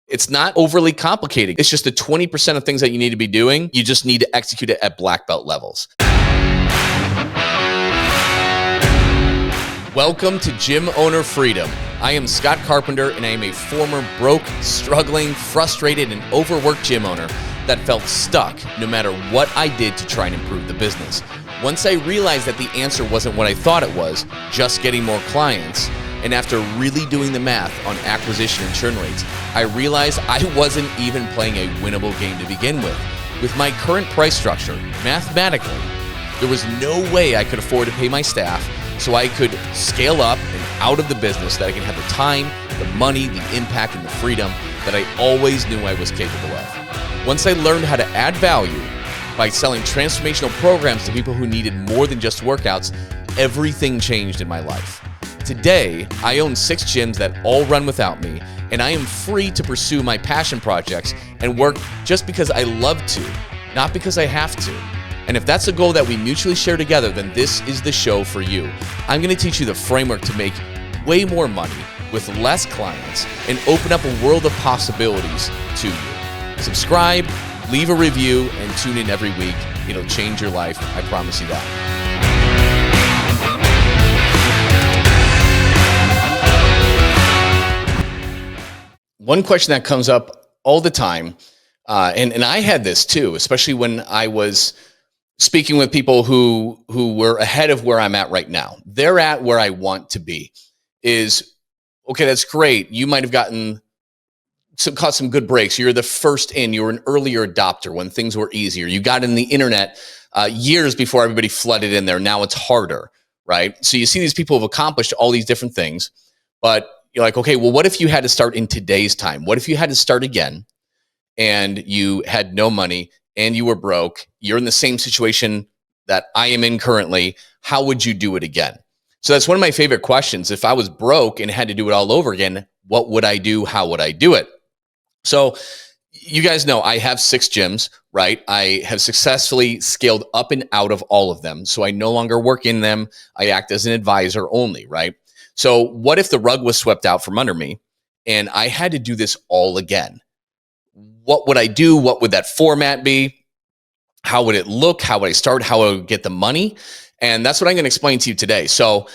It's not overly complicated. It's just the 20% of things that you need to be doing. You just need to execute it at black belt levels. Welcome to Gym Owner Freedom. I am Scott Carpenter, and I am a former broke, struggling, frustrated, and overworked gym owner that felt stuck no matter what I did to try and improve the business. Once I realized that the answer wasn't what I thought it was, just getting more clients, and after really doing the math on acquisition and churn rates, I realized I wasn't even playing a winnable game to begin with. With my current price structure, mathematically, there was no way I could afford to pay my staff so I could scale up and out of the business, that I can have the time, the money, the impact, and the freedom that I always knew I was capable of. Once I learned how to add value by selling transformational programs to people who needed more than just workouts, everything changed in my life. Today, I own 6 gyms that all run without me, and I am free to pursue my passion projects and work just because I love to, not because I have to. And if that's a goal that we mutually share together, then this is the show for you. I'm going to teach you the framework to make way more money with less clients and open up a world of possibilities to you. Subscribe, leave a review, and tune in every week. It'll change your life. I promise you that. One question that comes up all the time, and I had this too, especially when I was speaking with people who were ahead of where I'm at right now. They're at where I want to be. Is, okay, that's great. You might have caught some good breaks. You're the first in. You were an earlier adopter when things were easier. You got in the internet years before everybody flooded in there. Now it's harder, right? So you see these people who have accomplished all these different things, but you're like, okay, well, what if you had to start in today's time? What if you had to start again and you had no money and you were broke? You're in the same situation that I am in currently. How would you do it again? So that's one of my favorite questions. If I was broke and had to do it all over again, what would I do? How would I do it? So you guys know I have 6 gyms, right? I have successfully scaled up and out of all of them. So I no longer work in them. I act as an advisor only, right? So what if the rug was swept out from under me and I had to do this all again? What would I do? What would that format be? How would it look? How would I start? How would I get the money? And that's what I'm going to explain to you today. So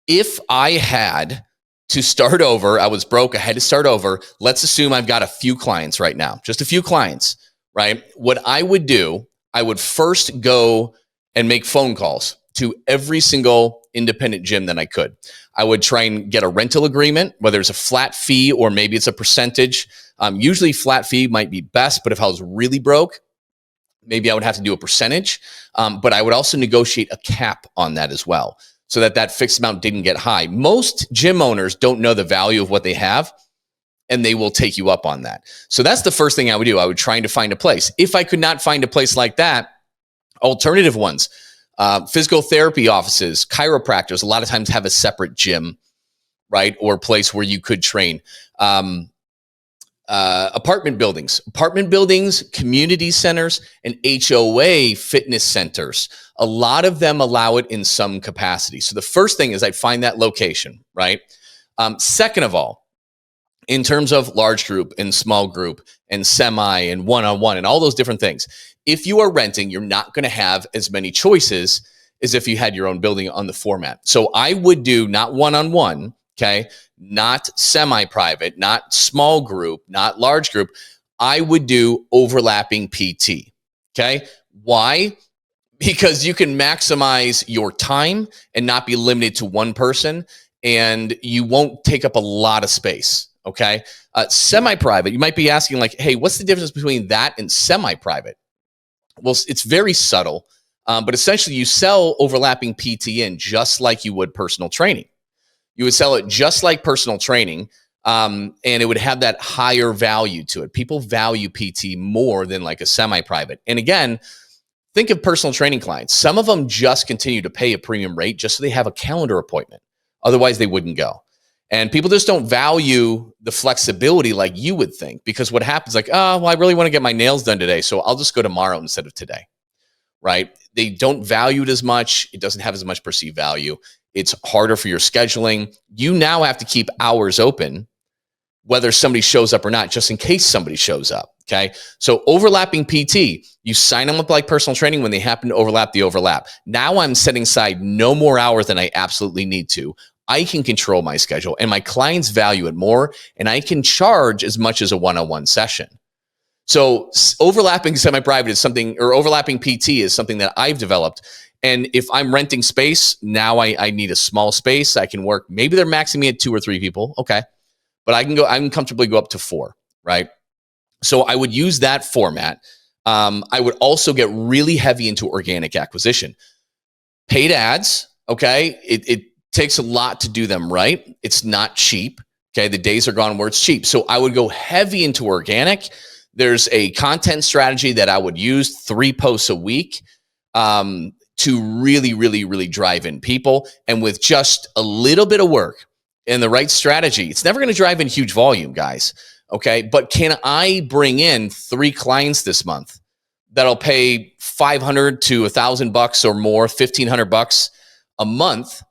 if I had to start over, I was broke, I had to start over. Let's assume I've got a few clients right now, just a few clients, right? What I would do, I would first go and make phone calls to every single independent gym that I could. I would try and get a rental agreement, whether it's a flat fee or maybe it's a percentage. Usually flat fee might be best, but if I was really broke, maybe I would have to do a percentage. But I would also negotiate a cap on that as well, so that fixed amount didn't get high. Most gym owners don't know the value of what they have, and they will take you up on that. So that's the first thing I would do. I would try to find a place. If I could not find a place like that, alternative ones, physical therapy offices, chiropractors, a lot of times have a separate gym, right? Or place where you could train. Apartment buildings, community centers, and HOA fitness centers. A lot of them allow it in some capacity. So the first thing is I'd find that location, right? Second of all, in terms of large group and small group and semi and one-on-one and all those different things, if you are renting, you're not going to have as many choices as if you had your own building on the format. So I would do not one-on-one, okay? Not semi-private, not small group, not large group. I would do overlapping PT, okay? Why? Because you can maximize your time and not be limited to one person, and you won't take up a lot of space, okay? Semi-private, you might be asking like, hey, what's the difference between that and semi-private? Well, it's very subtle, but essentially you sell overlapping PT in just like you would personal training. You would sell it just like personal training, and it would have that higher value to it. People value PT more than like a semi-private. And again, think of personal training clients. Some of them just continue to pay a premium rate just so they have a calendar appointment. Otherwise, they wouldn't go. And people just don't value the flexibility like you would think, because what happens like, oh, well, I really want to get my nails done today, so I'll just go tomorrow instead of today, right? They don't value it as much. It doesn't have as much perceived value. It's harder for your scheduling. You now have to keep hours open whether somebody shows up or not, just in case somebody shows up. Okay. So overlapping PT, you sign them up like personal training. When they happen to overlap, the overlap. Now I'm setting aside no more hours than I absolutely need to. I can control my schedule and my clients value it more, and I can charge as much as a one-on-one session. So overlapping semi-private is something, or overlapping PT is something that I've developed. And if I'm renting space, now I need a small space. I can work, maybe they're maxing me at 2 or 3 people. Okay. But I can comfortably go up to 4, right? So I would use that format. I would also get really heavy into organic acquisition. Paid ads, okay? It takes a lot to do them right. It's not cheap, okay? The days are gone where it's cheap. So I would go heavy into organic. There's a content strategy that I would use, 3 posts a week, to really, really, really drive in people. And with just a little bit of work and the right strategy, it's never going to drive in huge volume, guys. Okay. But can I bring in 3 clients this month that'll pay $500 to $1,000 or more, $1,500 a month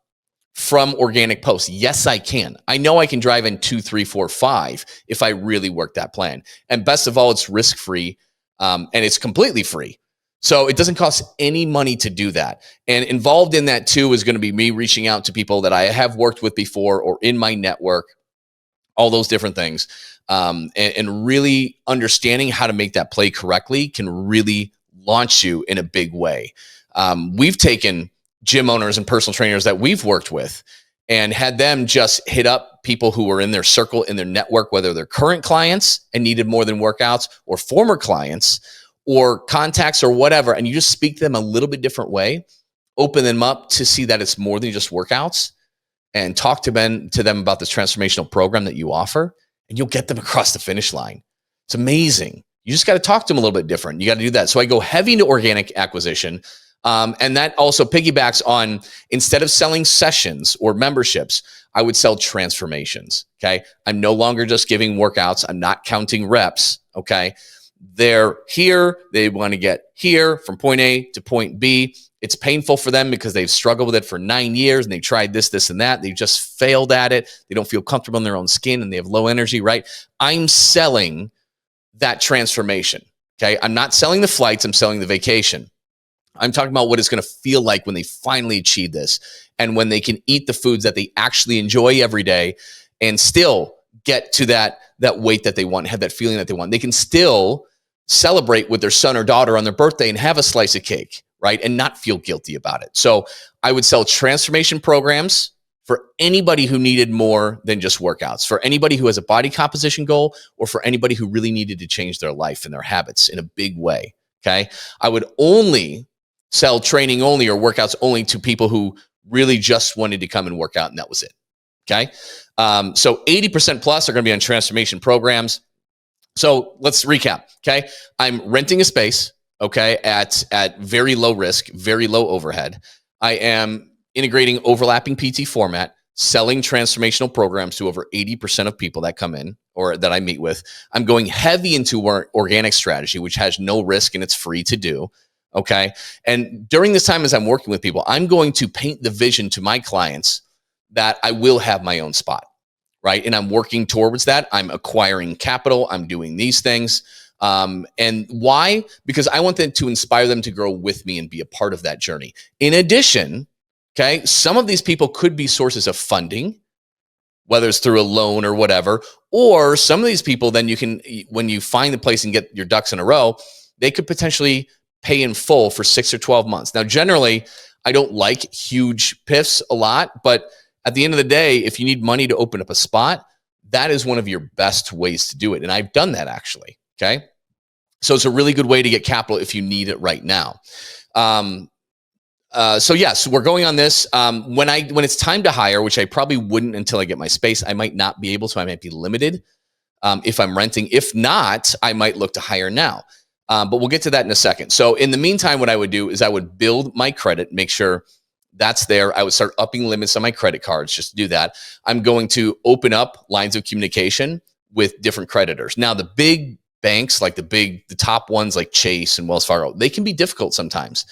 from organic posts? Yes, I can. I know I can drive in 2, 3, 4, 5 if I really work that plan. And best of all, it's risk-free, and it's completely free. So it doesn't cost any money to do that. And involved in that too is going to be me reaching out to people that I have worked with before or in my network, all those different things. And really understanding how to make that play correctly can really launch you in a big way. We've taken gym owners and personal trainers that we've worked with and had them just hit up people who were in their circle, in their network, whether they're current clients and needed more than workouts, or former clients or contacts or whatever. And you just speak to them a little bit different way, open them up to see that it's more than just workouts, and talk to them about this transformational program that you offer, and you'll get them across the finish line. It's amazing. You just got to talk to them a little bit different. You got to do that. So I go heavy into organic acquisition. And that also piggybacks on, instead of selling sessions or memberships, I would sell transformations. Okay. I'm no longer just giving workouts. I'm not counting reps. Okay. They're here. They want to get here from point A to point B. It's painful for them because they've struggled with it for 9 years and they tried this, this, and that. They just failed at it. They don't feel comfortable in their own skin and they have low energy, right? I'm selling that transformation. Okay. I'm not selling the flights. I'm selling the vacation. I'm talking about what it's going to feel like when they finally achieve this, and when they can eat the foods that they actually enjoy every day and still get to that weight that they want, have that feeling that they want. They can still celebrate with their son or daughter on their birthday and have a slice of cake, right? And not feel guilty about it. So I would sell transformation programs for anybody who needed more than just workouts, for anybody who has a body composition goal, or for anybody who really needed to change their life and their habits in a big way. Okay. I would only sell training only or workouts only to people who really just wanted to come and work out, and that was it. Okay. So 80% plus are going to be on transformation programs. So let's recap. Okay. I'm renting a space, okay, at very low risk, very low overhead. I am integrating overlapping PT format, selling transformational programs to over 80% of people that come in or that I meet with. I'm going heavy into organic strategy, which has no risk and it's free to do. Okay. And during this time, as I'm working with people, I'm going to paint the vision to my clients that I will have my own spot, right? And I'm working towards that. I'm acquiring capital. I'm doing these things. And why? Because I want them to inspire them to grow with me and be a part of that journey. In addition, okay, some of these people could be sources of funding, whether it's through a loan or whatever, or some of these people, then you can, when you find the place and get your ducks in a row, they could potentially pay in full for 6 or 12 months. Now, generally, I don't like huge PIFs a lot, but at the end of the day, if you need money to open up a spot, that is one of your best ways to do it. And I've done that actually. Okay. So it's a really good way to get capital if you need it right now. So yes, we're going on this. When it's time to hire, which I probably wouldn't until I get my space, I might not be able to, I might be limited. If I'm renting, if not, I might look to hire now. But we'll get to that in a second. So in the meantime, what I would do is I would build my credit, make sure that's there. I would start upping limits on my credit cards just to do that. I'm going to open up lines of communication with different creditors. Now, the big banks, like the top ones like Chase and Wells Fargo, they can be difficult sometimes,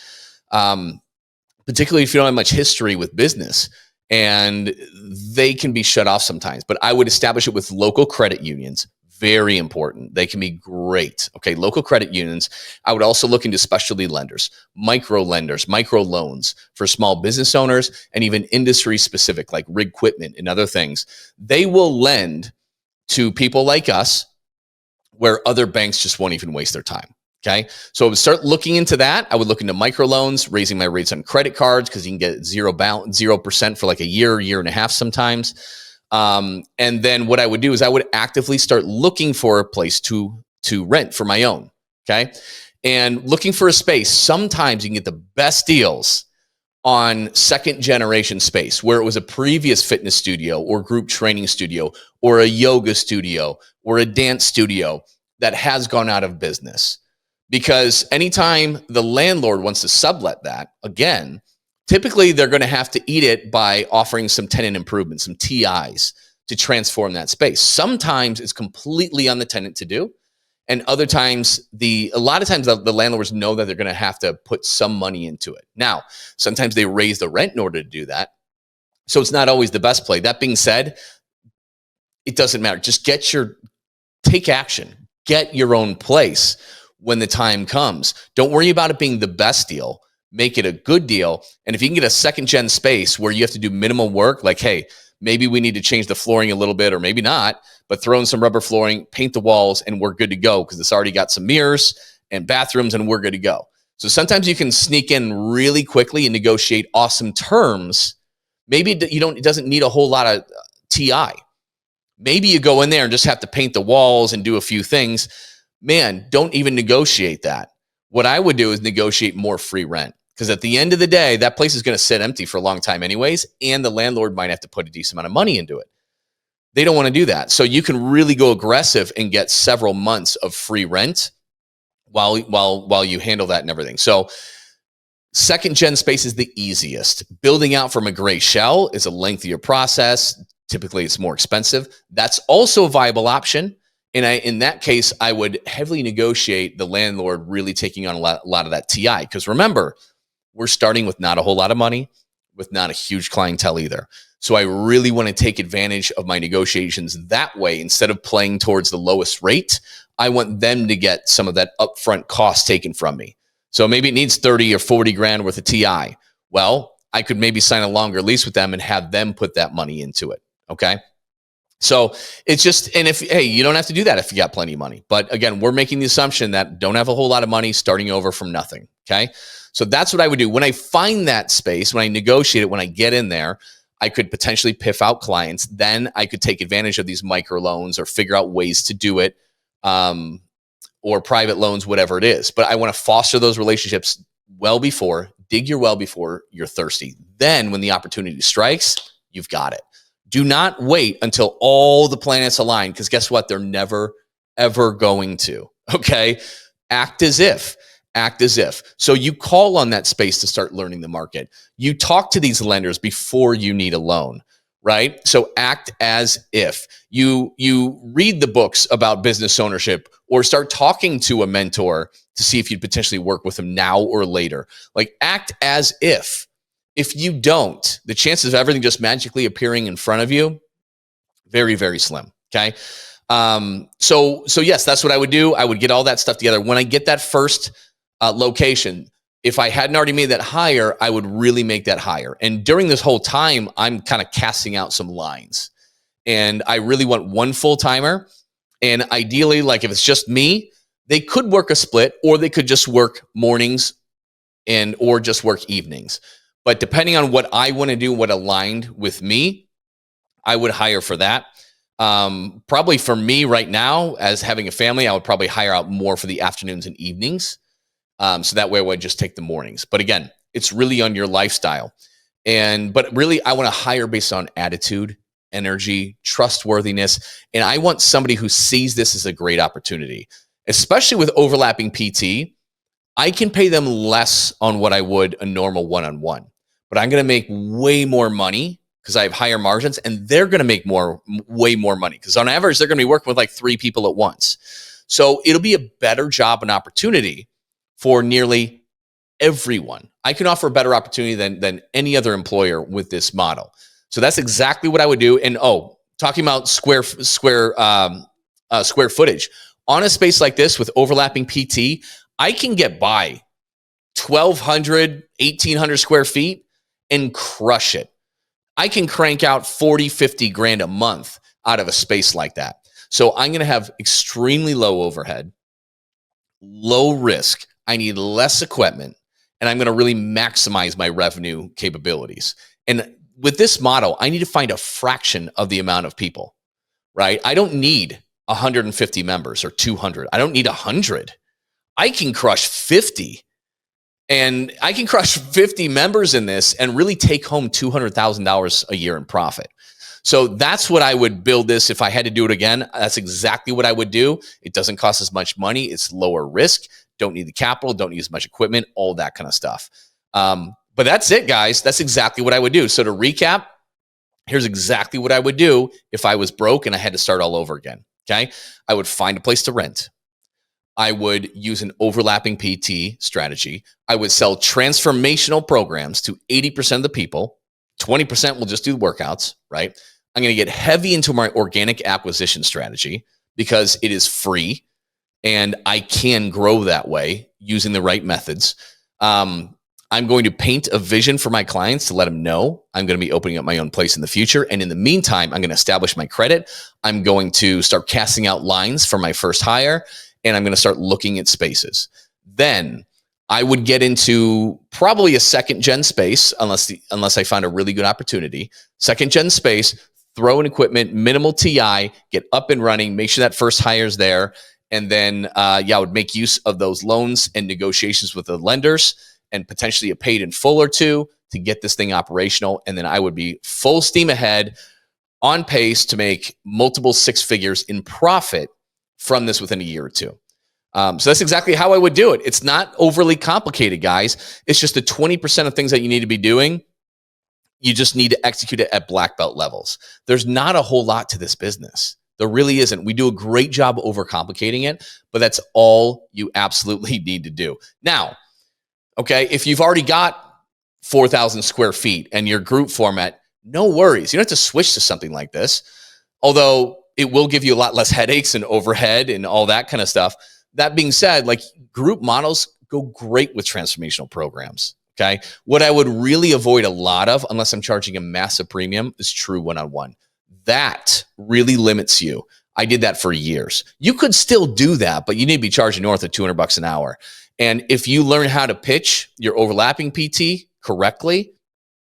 particularly if you don't have much history with business. and they can be shut off sometimes. But I would establish it with local credit unions. Very important. They can be great. Okay, local credit unions. I would also look into specialty lenders, micro lenders, micro loans for small business owners, and even industry specific like rig-quipment and other things. They will lend to people like us where other banks just won't even waste their time. Okay. So I would start looking into that. I would look into microloans, raising my rates on credit cards because you can get 0% for like a year and a half sometimes. And then what I would do is I would actively start looking for a place to rent for my own. Okay. And looking for a space. Sometimes you can get the best deals on second generation space where it was a previous fitness studio or group training studio or a yoga studio or a dance studio that has gone out of business. Because anytime the landlord wants to sublet that, again, typically they're going to have to eat it by offering some tenant improvements, some TIs to transform that space. Sometimes it's completely on the tenant to do. And other times, a lot of times the landlords know that they're going to have to put some money into it. Now, sometimes they raise the rent in order to do that. So it's not always the best play. That being said, it doesn't matter. Just take action, get your own place when the time comes. Don't worry about it being the best deal. Make it a good deal. And if you can get a second gen space where you have to do minimal work, like, hey, maybe we need to change the flooring a little bit, or maybe not, but throw in some rubber flooring, paint the walls, and we're good to go because it's already got some mirrors and bathrooms and we're good to go. So sometimes you can sneak in really quickly and negotiate awesome terms. Maybe it doesn't need a whole lot of TI. Maybe you go in there and just have to paint the walls and do a few things. Man, don't even negotiate that. What I would do is negotiate more free rent, because at the end of the day, that place is going to sit empty for a long time anyways, and the landlord might have to put a decent amount of money into it. They don't want to do that. So you can really go aggressive and get several months of free rent while you handle that and everything. So second gen space is the easiest. Building out from a gray shell is a lengthier process. Typically, it's more expensive. That's also a viable option. And in that case, I would heavily negotiate the landlord really taking on a lot of that TI. Because remember, we're starting with not a whole lot of money, with not a huge clientele either. So I really want to take advantage of my negotiations that way. Instead of playing towards the lowest rate, I want them to get some of that upfront cost taken from me. So maybe it needs 30 or 40 grand worth of TI. Well, I could maybe sign a longer lease with them and have them put that money into it. Okay. So it's just, and you don't have to do that if you got plenty of money. But again, we're making the assumption that don't have a whole lot of money, starting over from nothing. Okay. So that's what I would do. When I find that space, when I negotiate it, when I get in there, I could potentially piff out clients. Then I could take advantage of these microloans or figure out ways to do it, or private loans, whatever it is. But I want to foster those relationships dig your well before you're thirsty. Then when the opportunity strikes, you've got it. Do not wait until all the planets align, because guess what? They're never, ever going to. Okay? Act as if. So you call on that space to start learning the market. You talk to these lenders before you need a loan, right? So act as if. You read the books about business ownership, or start talking to a mentor to see if you'd potentially work with them now or later. Like, act as if. If you don't, the chances of everything just magically appearing in front of you, very, very slim. Okay. So yes, that's what I would do. I would get all that stuff together. When I get that first location, if I hadn't already made that higher, I would really make that higher. And during this whole time, I'm kind of casting out some lines, and I really want one full timer. And ideally, like if it's just me, they could work a split, or they could just work mornings or just work evenings. But depending on what I want to do, what aligned with me, I would hire for that. Probably for me right now, as having a family, I would probably hire out more for the afternoons and evenings. So that way I would just take the mornings. But again, it's really on your lifestyle. But really, I want to hire based on attitude, energy, trustworthiness. And I want somebody who sees this as a great opportunity, especially with overlapping PT. I can pay them less on what I would a normal one-on-one, but I'm going to make way more money because I have higher margins, and they're going to make way more money because on average, they're going to be working with like 3 people at once. So it'll be a better job and opportunity for nearly everyone. I can offer a better opportunity than any other employer with this model. So that's exactly what I would do. And talking about square footage on a space like this with overlapping PT, I can get by 1,200, 1,800 square feet and crush it. I can crank out 40, 50 grand a month out of a space like that. So I'm going to have extremely low overhead, low risk. I need less equipment, and I'm going to really maximize my revenue capabilities. And with this model, I need to find a fraction of the amount of people, right? I don't need 150 members or 200. I don't need 100. I can crush 50. And I can crush 50 members in this and really take home $200,000 a year in profit. So that's what I would build this. If I had to do it again, that's exactly what I would do. It doesn't cost as much money. It's lower risk. Don't need the capital. Don't need as much equipment, all that kind of stuff. But that's it, guys. That's exactly what I would do. So to recap, here's exactly what I would do if I was broke and I had to start all over again. Okay. I would find a place to rent. I would use an overlapping PT strategy. I would sell transformational programs to 80% of the people. 20% will just do the workouts, right? I'm going to get heavy into my organic acquisition strategy because it is free and I can grow that way using the right methods. I'm going to paint a vision for my clients to let them know I'm going to be opening up my own place in the future. And in the meantime, I'm going to establish my credit. I'm going to start casting out lines for my first hire. And I'm going to start looking at spaces. Then I would get into probably a second gen space, unless I find a really good opportunity. Second gen space, throw in equipment, minimal TI, get up and running, make sure that first hire is there. And then, I would make use of those loans and negotiations with the lenders and potentially a paid in full or two to get this thing operational. And then I would be full steam ahead on pace to make multiple six figures in profit from this within a year or two. So that's exactly how I would do it. It's not overly complicated, guys. It's just the 20% of things that you need to be doing. You just need to execute it at black belt levels. There's not a whole lot to this business. There really isn't. We do a great job overcomplicating it, but that's all you absolutely need to do. Now, okay, if you've already got 4,000 square feet and your group format, no worries. You don't have to switch to something like this. Although it will give you a lot less headaches and overhead and all that kind of stuff. That being said, like group models go great with transformational programs. Okay. What I would really avoid a lot of, unless I'm charging a massive premium, is true one-on-one. That really limits you. I did that for years. You could still do that, but you need to be charging north of $200 an hour. And if you learn how to pitch your overlapping PT correctly,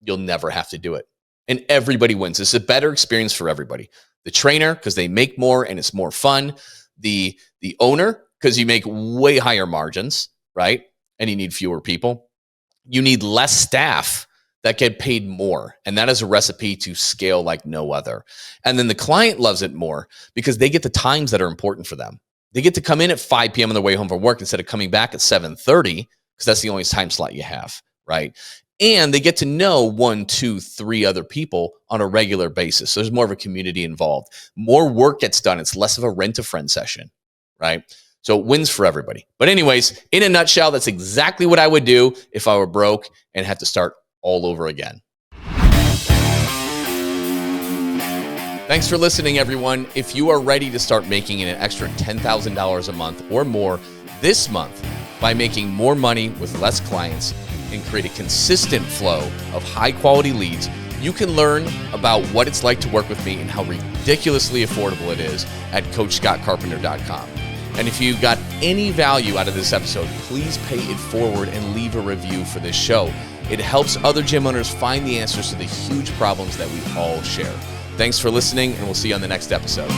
you'll never have to do it. And everybody wins. It's a better experience for everybody. The trainer, because they make more and it's more fun. The owner, because you make way higher margins, right? And you need fewer people. You need less staff that get paid more. And that is a recipe to scale like no other. And then the client loves it more because they get the times that are important for them. They get to come in at 5 p.m. on their way home from work instead of coming back at 7:30 because that's the only time slot you have, right? And they get to know 1, 2, 3 other people on a regular basis. So there's more of a community involved. More work gets done. It's less of a rent-a-friend session, right? So it wins for everybody. But anyways, in a nutshell, that's exactly what I would do if I were broke and had to start all over again. Thanks for listening, everyone. If you are ready to start making an extra $10,000 a month or more this month by making more money with less clients and create a consistent flow of high-quality leads, you can learn about what it's like to work with me and how ridiculously affordable it is at CoachScottCarpenter.com. And if you got any value out of this episode, please pay it forward and leave a review for this show. It helps other gym owners find the answers to the huge problems that we all share. Thanks for listening, and we'll see you on the next episode.